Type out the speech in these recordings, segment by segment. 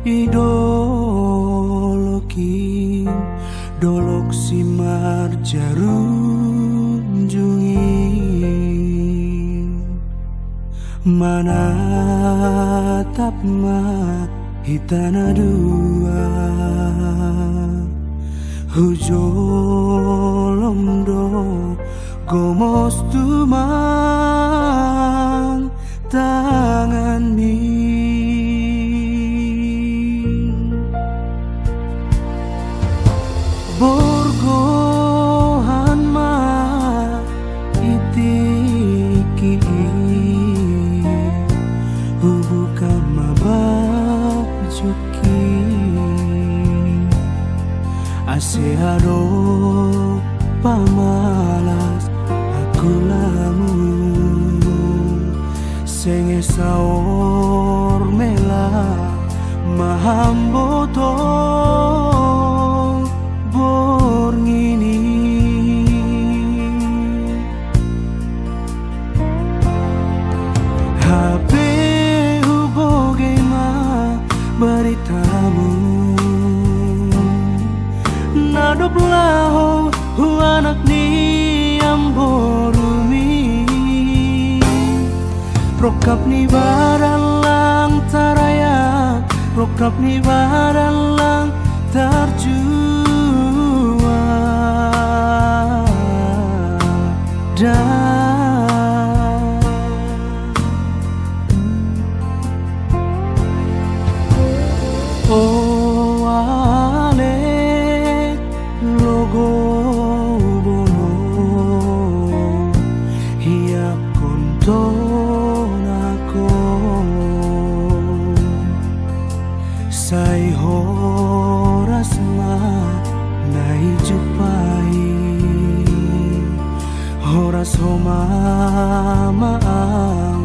Idoloki dolok simar jarum jungi manatap ma hitana dua hujolom do gomos tumang tangan mi borgohan ma itiki hubukan ma bajuki aseado pamalas aku lamun senge saor mela mahamboto borngini HP huboge ma beritamu nadop laho hu anak ni amborumi prokap ni baralang taraya prokap ni baralang tarjua oh ale logo bono hiap kontonako sai horas ma nai jupai horas homa maang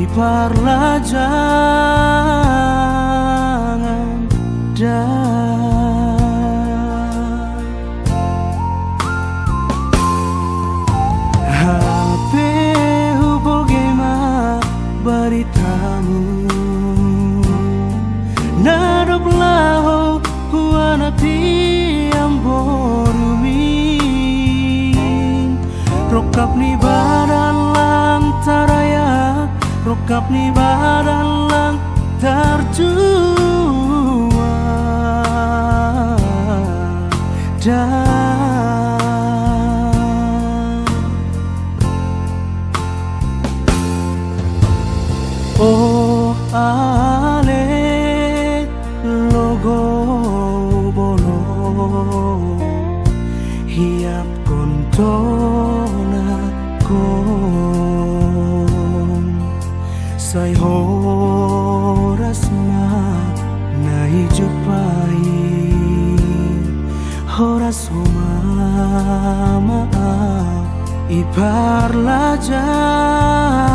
iparla jangan HP huboge ma beritamu nadop laho huana tiam borumi rokap ni badan lang taraya rokap ni badan lang tarjua oh ale logo bono hiap kontonako sai horas ma nai jupai horas homa maaf iparla jangan